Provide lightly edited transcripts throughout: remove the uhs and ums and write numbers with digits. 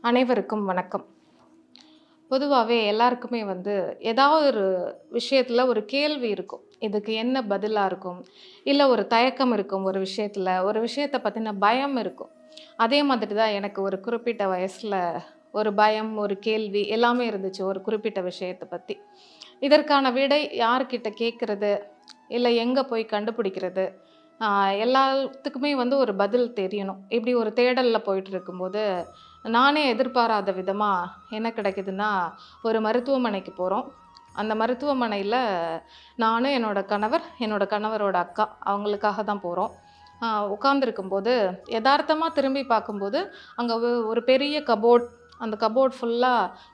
அனைவருக்கும் வணக்கம். பொதுவாவே எல்லாருக்குமே ஏதாவது ஒரு விஷயத்துல ஒரு கேள்வி இருக்கும். இதுக்கு என்ன பதிலா இருக்கும்? இல்ல ஒரு தயக்கம் இருக்கும் ஒரு விஷயத்துல. ஒரு விஷயத்த பத்தின பயம் இருக்கும். அதே மாதிரி தான் எனக்கு ஒரு குறிப்பிட்ட வயசுல ஒரு பயம், ஒரு கேள்வி எல்லாமே இருந்துச்சு ஒரு குறிப்பிட்ட விஷயத்த பத்தி. இதற்கான விடை யார்கிட்ட கேட்கறது? இல்ல எங்க போய் கண்டுபிடிக்கிறது? ஆ எல்லாத்துக்குமே ஒரு பதில் தெரியணும். இப்படி ஒரு தேடல்ல போயிட்டு இருக்கும்போது, நானே எதிர்பாராத விதமா என்ன கிடைக்குதுன்னா, ஒரு மருத்துவமனைக்கு போறோம். அந்த மருத்துவமனையில நானு, என்னோட கணவர், என்னோட கணவரோட அக்கா அவங்களுக்காக தான் போறோம். உட்காந்துருக்கும்போது எதார்த்தமா திரும்பி பார்க்கும்போது, அங்க ஒரு பெரிய கபோர்ட். அந்த கபோர்ட் ஃபுல்லா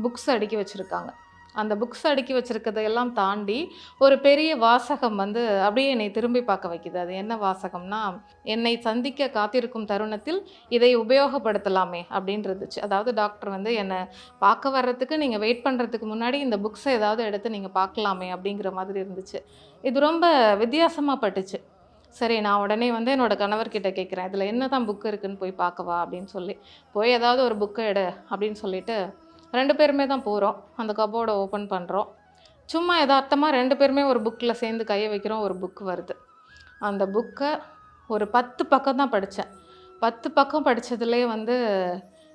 புக்ஸ் அடுக்கி வச்சிருக்காங்க. அந்த புக்ஸ் அடுக்கி வச்சிருக்கதையெல்லாம் தாண்டி, ஒரு பெரிய வாசகம் அப்படியே என்னை திரும்பி பார்க்க வைக்குது. அது என்ன வாசகம்னா, "என்னை சந்திக்க காத்திருக்கும் தருணத்தில் இதை உபயோகப்படுத்தலாமே" அப்படின்னு இருந்துச்சு. அதாவது டாக்டர் என்ன பார்க்க வர்றதுக்கு நீங்க வெயிட் பண்றதுக்கு முன்னாடி இந்த புக்ஸ ஏதாவது எடுத்து நீங்க பார்க்கலாமே அப்படிங்கிற மாதிரி இருந்துச்சு. இது ரொம்ப வித்தியாசமா பட்டுச்சு. சரி, நான் உடனே என்னோட கணவர்கிட்ட கேட்குறேன், "இதில என்னதான் புக் இருக்குன்னு போய் பார்க்கவா?" அப்படின்னு சொல்லி. "போய் ஏதாவது ஒரு புக்க எடு" அப்படின்னு சொல்லிட்டு 2 பேருமே தான் போறோம். அந்த கப்போர்ட ஓப்பன் பண்றோம். சும்மா எதார்த்தமா 2 பேருமே ஒரு புக்ல சேர்ந்து கைய வைக்கிறோம். ஒரு புக் வருது. அந்த புக்க ஒரு 10 பக்கம் தான் படிச்சேன். 10 பக்கம் படிச்சதுலயே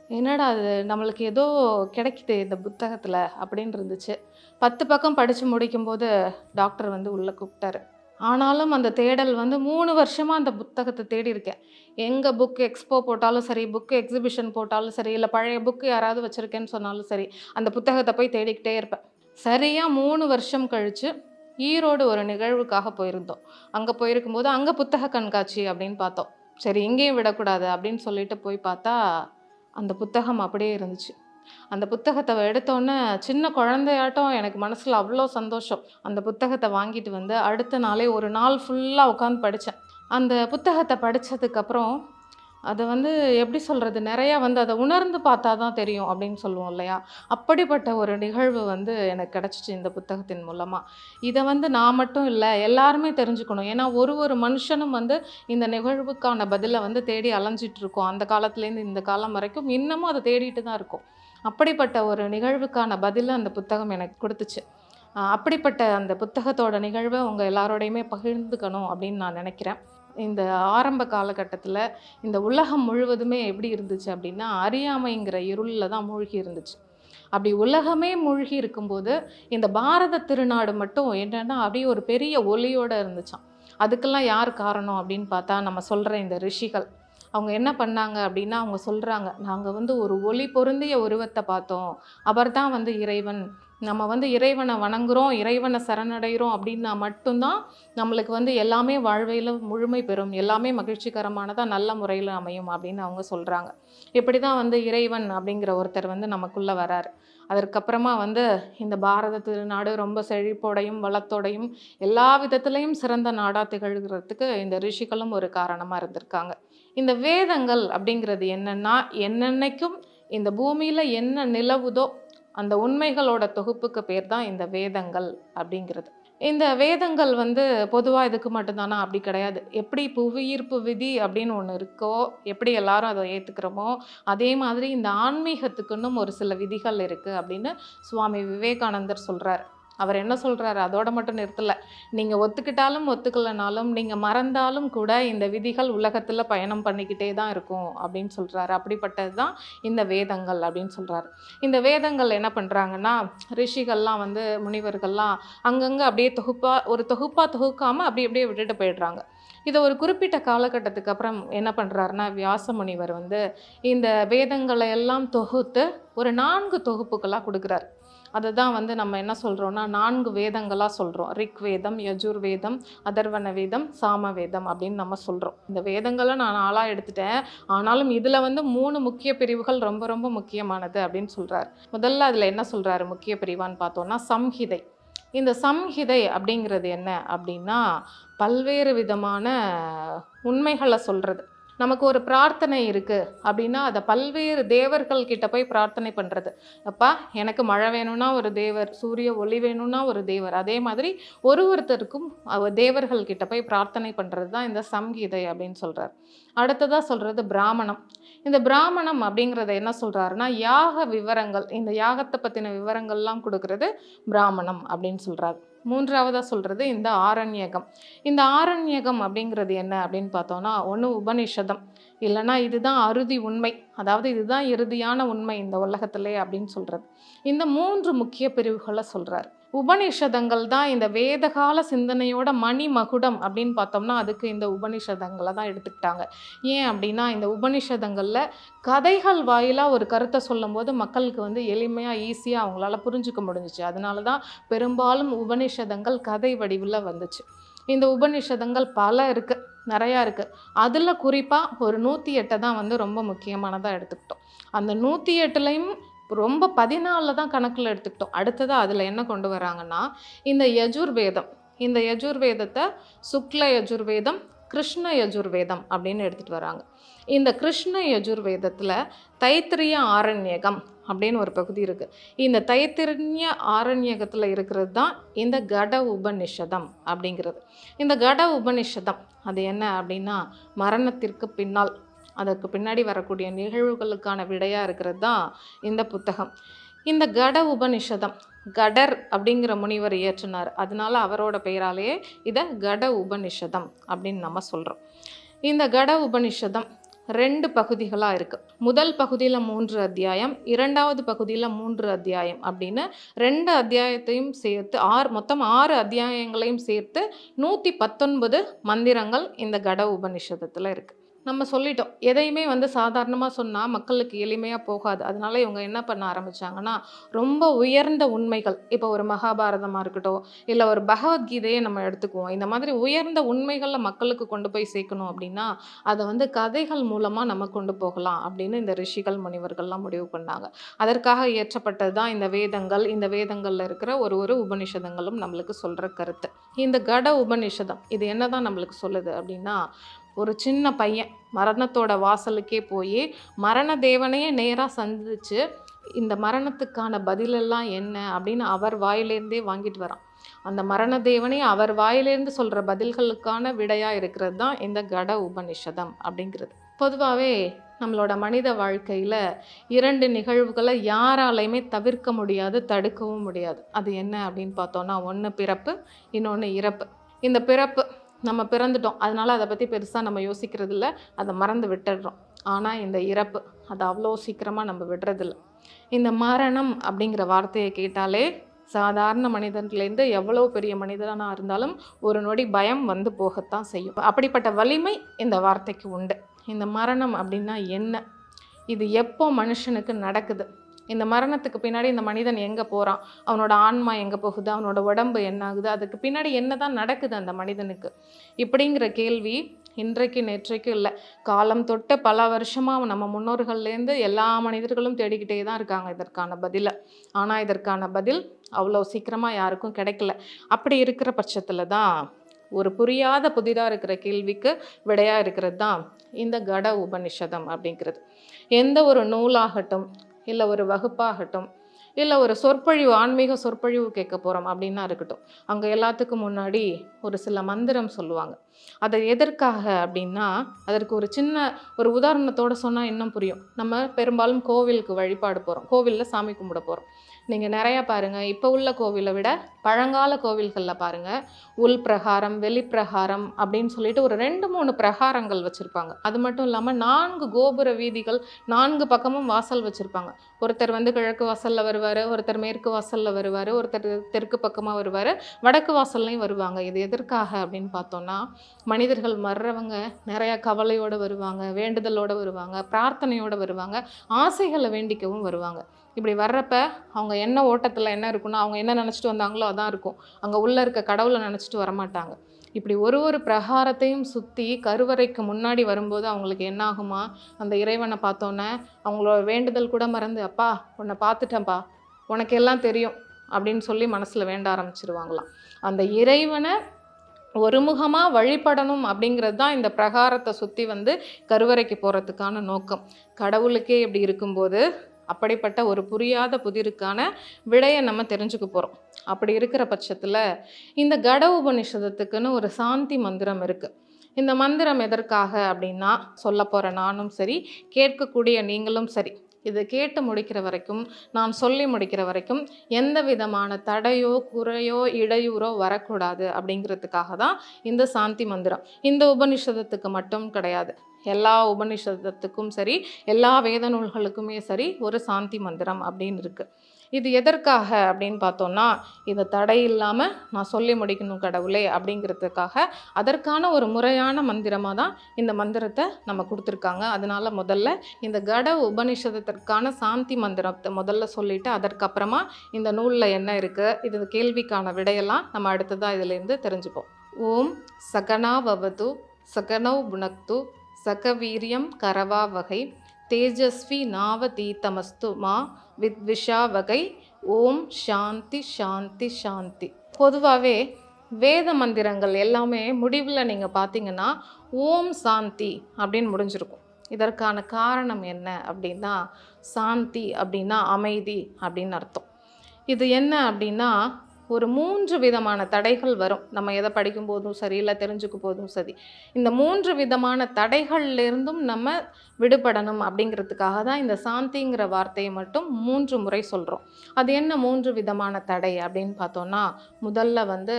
"என்னடா இது நம்மளுக்கு ஏதோ கிடைக்குதே இந்த புத்தகத்துல" அப்படின்னு இருந்துச்சு. 10 பக்கம் படிச்சு முடிக்கும்போது டாக்டர் உள்ள கூப்பிட்டாரு. ஆனாலும் அந்த தேடல் 3 வருஷமா அந்த புத்தகத்த தேடி இருக்கேன். எங்க புக் எக்ஸ்போ போட்டாலும் சரி, புக் எக்ஸிபிஷன் போட்டாலும் சரி, இல்ல பழைய புக் யாராவது வச்சிருக்கேன்னு சொன்னாலும் சரி, அந்த புத்தகத்த போய் தேடிக்கிட்டே இருப்பேன். சரியா 3 வருஷம் கழிச்சு, ஈரோடு ஒரு நிகழ்வுக்காக போயிருந்தோம். அங்க போயிருக்கும்போது, அங்க புத்தக கண்காட்சி அப்படின்னு பார்த்தோம். சரி, இங்கேயும் விடக்கூடாது அப்படின்னு சொல்லிட்டு போய் பார்த்தா, அந்த புத்தகம் அப்படியே இருந்துச்சு. அந்த புத்தகத்த எடுத்தோன்னே சின்ன குழந்தையாட்டம் எனக்கு மனசுல அவ்ளோ சந்தோஷம். அந்த புத்தகத்த வாங்கிட்டு அடுத்த நாளே ஒரு நாள் ஃபுல்லா உட்காந்து படிச்சேன். அந்த புத்தகத்த படிச்சதுக்கப்புறம், அத எப்படி சொல்றது? நெறையா அத உணர்ந்து பார்த்தா தான் தெரியும் அப்படின்னு சொல்லுவோம் இல்லையா? அப்படிப்பட்ட ஒரு நிகழ்வு எனக்கு கிடைச்சுச்சு இந்த புத்தகத்தின் மூலமா. இத நான் மட்டும் இல்ல, எல்லாருமே தெரிஞ்சுக்கணும். ஏன்னா ஒரு ஒரு மனுஷனும் இந்த நிகழ்வுக்கான பதில தேடி அலைஞ்சிட்டு இருக்கோம். அந்த காலத்துலேருந்து இந்த காலம் வரைக்கும் இன்னமும் அத தேடிட்டு தான் இருக்கோம். அப்படிப்பட்ட ஒரு நிகழ்வுக்கான பதில அந்த புத்தகம் எனக்கு குடுத்துச்சு. அப்படிப்பட்ட அந்த புத்தகத்தோட நிகழ்வ உங்க எல்லாரோடையுமே பகிர்ந்துக்கணும் அப்படின்னு நான் நெனைக்கிறேன். இந்த ஆரம்ப காலகட்டத்தில இந்த உலகம் முழுவதுமே எப்படி இருந்துச்சு அப்படின்னா, அறியாமைங்கிற இருள்ல தான் மூழ்கி இருந்துச்சு. அப்படி உலகமே மூழ்கி இருக்கும்போது, இந்த பாரத திருநாடு மட்டும் என்னன்னா, அப்படியே ஒரு பெரிய ஒளியோட இருந்துச்சாம். அதுக்கெல்லாம் யார் காரணம் அப்படின்னு பார்த்தா, நம்ம சொல்ற இந்த ரிஷிகள். அவங்க என்ன பண்ணாங்க அப்படின்னா, அவங்க சொல்றாங்க, "நாங்க ஒரு ஒளி பொருந்திய உருவத்த பார்த்தோம். அவர் தான் இறைவன். நம்ம இறைவன வணங்குறோம், இறைவன சரணடைகிறோம் அப்படின்னா மட்டும் தான் நம்மளுக்கு எல்லாமே வாழ்வையில முழுமை பெறும். எல்லாமே மகிழ்ச்சிகரமானதா, நல்ல முறையில அமையும்" அப்படின்னு அவங்க சொல்றாங்க. இப்படி தான் இறைவன் அப்படிங்கிற ஒருத்தர் நமக்குள்ள வராரு. அதற்கப்புறமா இந்த பாரத திருநாடு ரொம்ப செழிப்போடையும், வளத்தோடையும், எல்லா விதத்திலயும் சிறந்த நாடா திகழ்கிறதுக்கு இந்த ரிஷிகளும் ஒரு காரணமா இருந்திருக்காங்க. இந்த வேதங்கள் அப்படிங்கிறது என்னன்னா, என்னன்னைக்கும் இந்த பூமியில என்ன நிலவுதோ, அந்த உண்மைகளோட தொகுப்புக்கு பேர் தான் இந்த வேதங்கள் அப்படிங்கிறது. இந்த வேதங்கள் பொதுவா இதுக்கு மட்டும் தானா? அப்படி கிடையாது. எப்படி புவியீர்ப்பு விதி அப்படின்னு ஒண்ணு இருக்கோ, எப்படி எல்லாரும் அத ஏத்துக்கிறோமோ, அதே மாதிரி இந்த ஆன்மீகத்துக்குன்னும் ஒரு சில விதிகள் இருக்கு அப்படின்னு சுவாமி விவேகானந்தர் சொல்றாரு. அவர் என்ன சொல்றாரு? அதோட மட்டும் நிறுத்தல. நீங்க ஒத்துக்கிட்டாலும், ஒத்துக்கலனாலும், நீங்க மறந்தாலும் கூட இந்த விதிகள் உலகத்துல பயணம் பண்ணிக்கிட்டே தான் இருக்கும் அப்படின்னு சொல்றாரு. அப்படிப்பட்டது தான் இந்த வேதங்கள் அப்படின்னு சொல்றாரு. இந்த வேதங்கள் என்ன பண்றாங்கன்னா, ரிஷிகள்லாம் முனிவர்கள்லாம் அங்கங்க அப்படியே ஒரு தொகுப்பா தொகுக்காம அப்படி அப்படியே விட்டுட்டு போயிடுறாங்க. இத ஒரு குறிப்பிட்ட காலகட்டத்துக்கு அப்புறம் என்ன பண்றாருன்னா, வியாச முனிவர் இந்த வேதங்களை எல்லாம் தொகுத்து ஒரு 4 தொகுப்புகளா குடுக்குறார். அததான் நம்ம என்ன சொல்றோம்னா, 4 வேதங்களா சொல்றோம். ரிக் வேதம், யஜுர் வேதம், அதர்வண வேதம், சாம வேதம் அப்படின்னு நம்ம சொல்றோம். இந்த வேதங்கள நான் 4ஆ எடுத்துட்டேன். ஆனாலும் இதுல 3 முக்கிய பிரிவுகள் ரொம்ப ரொம்ப முக்கியமானது அப்படின்னு சொல்றாரு. முதல்ல அதுல என்ன சொல்றாரு முக்கிய பிரிவான்னு பார்த்தோம்னா, சம்ஹிதை. இந்த சம்ஹிதை அப்படிங்கிறது என்ன அப்படின்னா, பல்வேறு விதமான உண்மைகள சொல்றது. நமக்கு ஒரு பிரார்த்தனை இருக்கு அப்படின்னா, அத பல்வேறு தேவர்கள் கிட்ட போய் பிரார்த்தனை பண்றது. "அப்பா, எனக்கு மழை வேணும்னா ஒரு தேவர், சூரிய ஒளி வேணும்னா ஒரு தேவர்." அதே மாதிரி ஒருத்தருக்கும் தேவர்கள் கிட்ட போய் பிரார்த்தனை பண்றது தான் இந்த சம்ஹிதை அப்படின்னு சொல்றார். அடுத்ததா சொல்றது பிராமணம். இந்த பிராமணம் அப்படிங்கிறத என்ன சொல்றாருன்னா, யாக விவரங்கள், இந்த யாகத்தை பத்தின விவரங்கள்லாம் கொடுக்கறது பிராமணம் அப்படின்னு சொல்றாரு. மூன்றாவதா சொல்றது இந்த ஆரண்யகம். இந்த ஆரண்யகம் அப்படிங்கிறது என்ன அப்படின்னு பார்த்தோம்னா, ஒன்று உபநிஷதம், இல்லைன்னா இதுதான் அறுதி உண்மை, அதாவது இதுதான் இறுதியான உண்மை இந்த உலகத்திலே அப்படின்னு சொல்றது. இந்த மூன்று முக்கிய பிரிவுகளை சொல்றாரு. உபநிஷதங்கள் தான் இந்த வேதகால சிந்தனையோட மணிமகுடம் அப்படின்னு பார்த்தோம்னா அதுக்கு இந்த உபநிஷதங்களை தான் எடுத்துக்கிட்டாங்க. ஏன் அப்படின்னா இந்த உபநிஷதங்களில் கதைகள் வாயிலாக ஒரு கருத்தை சொல்லும்போது மக்களுக்கு வந்து எளிமையாக ஈஸியாக அவங்களால புரிஞ்சுக்க முடிஞ்சிச்சு. அதனால தான் பெரும்பாலும் உபநிஷதங்கள் கதை வடிவில் வந்துச்சு. இந்த உபநிஷதங்கள் பல இருக்குது, நிறையா இருக்குது. அதில் குறிப்பாக ஒரு 108 தான் வந்து ரொம்ப முக்கியமானதாக எடுத்துக்கிட்டோம். அந்த 108லையும் ரொம்ப 14 தான் கணக்கில் எடுத்துக்கிட்டோம். அடுத்ததாக அதில் என்ன கொண்டு வராங்கன்னா, இந்த யஜுர்வேதம், இந்த யஜுர்வேதத்தை சுக்ல யஜுர்வேதம், கிருஷ்ண யஜுர்வேதம் அப்படின்னு எடுத்துகிட்டு வராங்க. இந்த கிருஷ்ண யஜுர்வேதத்தில் தைத்திரிய ஆரண்யகம் அப்படின்னு ஒரு பகுதி இருக்குது. இந்த தைத்திரிய ஆரண்யகத்தில் இருக்கிறது தான் இந்த கட உபநிஷதம் அப்படிங்கிறது. இந்த கட உபநிஷதம் அது என்ன அப்படின்னா, மரணத்திற்கு பின்னால், அதற்கு பின்னாடி வரக்கூடிய நிகழ்வுகளுக்கான விடையாக இருக்கிறது தான் இந்த புத்தகம். இந்த கட உபநிஷதம் கடர் அப்படிங்கிற முனிவர் இயற்றினார். அதனால அவரோட பெயராலேயே இதை கட உபநிஷதம் அப்படின்னு நம்ம சொல்கிறோம். இந்த கட உபநிஷதம் 2 பகுதிகளாக இருக்குது. முதல் பகுதியில் 3 அத்தியாயம், இரண்டாவது பகுதியில் 3 அத்தியாயம் அப்படின்னு 2 அத்தியாயத்தையும் சேர்த்து மொத்தம் 6 அத்தியாயங்களையும் சேர்த்து 119 மந்திரங்கள் இந்த கட உபநிஷதத்தில் இருக்குது. நம்ம சொல்லிட்டோம், எதையுமே வந்து சாதாரணமாக சொன்னால் மக்களுக்கு எளிமையாக போகாது. அதனால இவங்க என்ன பண்ண ஆரம்பித்தாங்கன்னா, ரொம்ப உயர்ந்த உண்மைகள், இப்போ ஒரு மகாபாரதமாக இருக்கட்டும், இல்லை ஒரு பகவத்கீதையை நம்ம எடுத்துக்குவோம், இந்த மாதிரி உயர்ந்த உண்மைகளில் மக்களுக்கு கொண்டு போய் சேர்க்கணும் அப்படின்னா அதை வந்து கதைகள் மூலமாக நம்ம கொண்டு போகலாம் அப்படின்னு இந்த ரிஷிகள் முனிவர்கள்லாம் முடிவு பண்ணாங்க. அதற்காக இயற்றப்பட்டது தான் இந்த வேதங்கள். இந்த வேதங்களில் இருக்கிற ஒரு உபநிஷதங்களும் நம்மளுக்கு சொல்கிற கருத்து. இந்த கட உபநிஷதம் இது என்ன தான் நம்மளுக்கு சொல்லுது அப்படின்னா, ஒரு சின்ன பையன் மரணத்தோட வாசலுக்கே போய் மரண தேவனையே நேராக சந்திச்சு இந்த மரணத்துக்கான பதிலெல்லாம் என்ன அப்படின்னு அவர் வாயிலேருந்தே வாங்கிட்டு வரான். அந்த மரண தேவனே அவர் வாயிலேருந்து சொல்கிற பதில்களுக்கான விடையாக இருக்கிறது தான் இந்த கட உபநிஷதம் அப்படிங்கிறது. பொதுவாகவே நம்மளோட மனித வாழ்க்கையில் 2 நிகழ்வுகளை யாராலையுமே தவிர்க்க முடியாது, தடுக்கவும் முடியாது. அது என்ன அப்படின்னு பார்த்தோன்னா, ஒன்று பிறப்பு, இன்னொன்று இறப்பு. இந்த பிறப்பு, நம்ம பிறந்துட்டோம், அதனால் அதை பற்றி பெருசாக நம்ம யோசிக்கிறது இல்லை, அதை மறந்து விட்டுடுறோம். ஆனால் இந்த இறப்பு அது அவ்வளோ சீக்கிரமாக நம்ம விடுறதில்ல. இந்த மரணம் அப்படிங்கிற வார்த்தையை கேட்டாலே சாதாரண மனிதன்லேருந்து எவ்வளோ பெரிய மனிதனாக இருந்தாலும் ஒரு நொடி பயம் வந்து போகத்தான் செய்யும். அப்படிப்பட்ட வலிமை இந்த வார்த்தைக்கு உண்டு. இந்த மரணம் அப்படின்னா என்ன, இது எப்போ மனுஷனுக்கு நடக்குது, இந்த மரணத்துக்கு பின்னாடி இந்த மனிதன் எங்கே போகிறான், அவனோட ஆன்மா எங்கே போகுது, அவனோட உடம்பு என்ன ஆகுது, அதுக்கு பின்னாடி என்ன தான் நடக்குது அந்த மனிதனுக்கு, இப்படிங்கிற கேள்வி இன்றைக்கு நேற்றைக்கு இல்லை, காலம் தொட்ட பல வருஷமாக நம்ம முன்னோர்கள்லேருந்து எல்லா மனிதர்களும் தேடிக்கிட்டே தான் இருக்காங்க இதற்கான பதிலை. ஆனால் இதற்கான பதில் அவ்வளோ சீக்கிரமாக யாருக்கும் கிடைக்கல. அப்படி இருக்கிற பட்சத்தில் தான் ஒரு புரியாத புதிதாக இருக்கிற கேள்விக்கு விடையாக இருக்கிறது தான் இந்த கட உபநிஷதம் அப்படிங்கிறது. எந்த ஒரு நூலாகட்டும், இல்லை ஒரு வகுப்பாகட்டும், இல்லை ஒரு சொற்பொழிவு, ஆன்மீக சொற்பொழிவு கேட்க போகிறோம் அப்படின்னா இருக்கட்டும், அங்கே எல்லாத்துக்கும் முன்னாடி ஒரு சில மந்திரம் சொல்லுவாங்க. அதை எதற்காக அப்படின்னா, அதற்கு ஒரு சின்ன ஒரு உதாரணத்தோடு சொன்னால் இன்னும் புரியும். நம்ம பெரும்பாலும் கோவிலுக்கு வழிபாடு போகிறோம், கோவிலில் சாமி கும்பிட போகிறோம். நீங்கள் நிறையா பாருங்கள், இப்போ உள்ள கோவிலை விட பழங்கால கோவில்களில் பாருங்கள், உள் பிரகாரம், வெளிப்பிரகாரம் அப்படின்னு சொல்லிட்டு ஒரு 2-3 பிரகாரங்கள் வச்சுருப்பாங்க. அது மட்டும் இல்லாமல் 4 கோபுர வீதிகள், 4 பக்கமும் வாசல் வச்சுருப்பாங்க. ஒருத்தர் வந்து கிழக்கு வாசலில் வருவார், ஒருத்தர் மேற்கு வாசலில் வருவார், ஒருத்தர் தெற்கு பக்கமாக வருவார், வடக்கு வாசல்லையும் வருவாங்க. இது எதற்காக அப்படின்னு பார்த்தோன்னா, மனிதர்கள் வர்றவங்க நிறையா கவலையோடு வருவாங்க, வேண்டுதலோடு வருவாங்க, பிரார்த்தனையோடு வருவாங்க, ஆசைகளை வேண்டிக்கவும் வருவாங்க. இப்படி வர்றப்ப அவங்க என்ன ஓட்டத்தில் என்ன இருக்குன்னா, அவங்க என்ன நினச்சிட்டு வந்தாங்களோ அதான் இருக்கும். அங்கே உள்ளே இருக்க கடவுளை நினச்சிட்டு வரமாட்டாங்க. இப்படி ஒரு பிரகாரத்தையும் சுற்றி கருவறைக்கு முன்னாடி வரும்போது அவங்களுக்கு என்ன ஆகுமா, அந்த இறைவனை பார்த்தோன்னே அவங்களோட வேண்டுதல் கூட மறந்து, அப்பா உன்னை பார்த்துட்டேன்ப்பா, உனக்கு எல்லாம் தெரியும் அப்படின்னு சொல்லி மனசில் வேண்ட ஆரம்பிச்சிருவாங்களாம். அந்த இறைவனை ஒருமுகமாக வழிபடணும் அப்படிங்கிறது தான் இந்த பிரகாரத்தை சுற்றி வந்து கருவறைக்கு போகிறதுக்கான நோக்கம். கடவுளுக்கே இப்படி இருக்கும்போது அப்படிப்பட்ட ஒரு புரியாத புதிருக்கான விடையை நம்ம தெரிஞ்சுக்க போகிறோம். அப்படி இருக்கிற பட்சத்தில் இந்த கட உபநிஷதத்துக்குன்னு ஒரு சாந்தி மந்திரம் இருக்குது. இந்த மந்திரம் எதற்காக அப்படின்னா, சொல்லப் போற நானும் சரி, கேட்கக்கூடிய நீங்களும் சரி, இது கேட்டு முடிக்கிற வரைக்கும், நான் சொல்லி முடிக்கிற வரைக்கும் எந்த விதமான தடையோ, குறையோ, இடையூறோ வரக்கூடாது அப்படிங்கிறதுக்காக தான் இந்த சாந்தி மந்திரம். இந்த உபநிஷதத்துக்கு மட்டும் கிடையாது. எல்லா உபநிஷதத்துக்கும் சரி, எல்லா வேத நூல்களுக்குமே சரி, ஒரு சாந்தி மந்திரம் அப்படின்னு இருக்கு. இது எதற்காக அப்படின்னு பார்த்தோம்னா, இத தடை இல்லாம நான் சொல்லி முடிக்கணும் கடவுளே அப்படிங்கிறதுக்காக, அதற்கான ஒரு முறையான மந்திரமா தான் இந்த மந்திரத்த நம்ம குடுத்துருக்காங்க. அதனால முதல்ல இந்த கட உபநிஷதத்திற்கான சாந்தி மந்திரத்த முதல்ல சொல்லிட்டு, அதற்கப்புறமா இந்த நூல்ல என்ன இருக்கு, இது கேள்விக்கான விடையெல்லாம் நம்ம அடுத்ததா இதிலேருந்து தெரிஞ்சுப்போம். ஓம் சகனா பவது சகனௌ புனக்து சக வீரியம் கரவாவகை தேஜஸ்வி நாவதீதமஸ்து மா வித்விஷாவகை. ஓம் சாந்தி சாந்தி சாந்தி. பொதுவாகவே வேத மந்திரங்கள் எல்லாமே முடிவில் நீங்கள் பார்த்தீங்கன்னா ஓம் சாந்தி அப்படின்னு முடிஞ்சிருக்கும். இதற்கான காரணம் என்ன அப்படின்னா, சாந்தி அப்படின்னா அமைதி அப்படின்னு அர்த்தம். இது என்ன அப்படின்னா, ஒரு 3 விதமான தடைகள் வரும். நம்ம எதை படிக்கும்போதும் சரி, இல்லை தெரிஞ்சுக்கும் போதும் சரி. இந்த 3 விதமான தடைகள்லேருந்தும் நம்ம விடுபடணும் அப்படிங்கிறதுக்காக தான் இந்த சாந்திங்கிற வார்த்தையை மட்டும் 3 முறை சொல்கிறோம். அது என்ன 3 விதமான தடை அப்படின்னு பார்த்தோன்னா, முதல்ல வந்து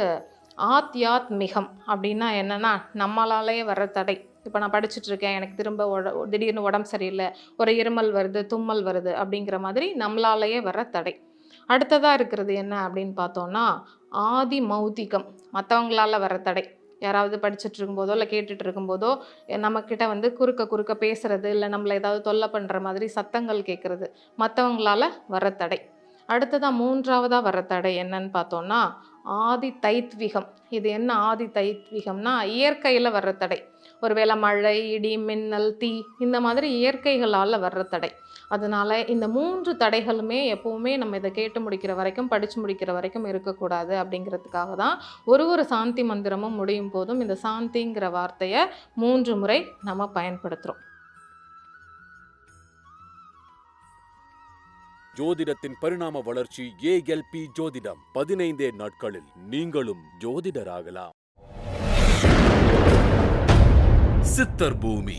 ஆத்யாத்மிகம் அப்படின்னா என்னென்னா, நம்மளாலேயே வர தடை. இப்போ நான் படிச்சுட்ருக்கேன், எனக்கு திரும்ப திடீர்னு உடம்பு சரியில்லை, ஒரு இருமல் வருது, தும்மல் வருது அப்படிங்கிற மாதிரி நம்மளாலேயே வர தடை. அடுத்ததாக இருக்கிறது என்ன அப்படின்னு பார்த்தோன்னா, ஆதி மௌதிகம், மற்றவங்களால வர தடை. யாராவது படிச்சுட்டு இருக்கும்போதோ இல்லை கேட்டுட்டு இருக்கும்போதோ நம்மக்கிட்ட வந்து குறுக்க பேசுறது, இல்லை நம்மளை ஏதாவது தொல்லை பண்ணுற மாதிரி சத்தங்கள் கேட்குறது, மற்றவங்களால வர தடை. அடுத்ததாக 3ஆவதாக வர தடை என்னன்னு பார்த்தோன்னா, ஆதி தைத்விகம். இது என்ன ஆதி தைத்விகம்னா, இயற்கையில் வர்ற தடை. ஒருவேளை மழை, இடி, மின்னல், தீ, இந்த மாதிரி இயற்கைகளால் வர்ற தடை. அதனால் இந்த 3 தடைகளுமே எப்போவுமே நம்ம இதை கேட்டு முடிக்கிற வரைக்கும், படித்து முடிக்கிற வரைக்கும் இருக்கக்கூடாது அப்படிங்கிறதுக்காக தான் ஒரு சாந்தி மந்திரமும் முடியும் போதும் இந்த சாந்திங்கிற வார்த்தையை 3 முறை நம்ம பயன்படுத்துகிறோம். ஜோதிடத்தின் பரிணாம வளர்ச்சி ஏஎல்பி ஜோதிடம். 15 நாட்களில் நீங்களும் ஜோதிடராகலாம். சித்தர் பூமி.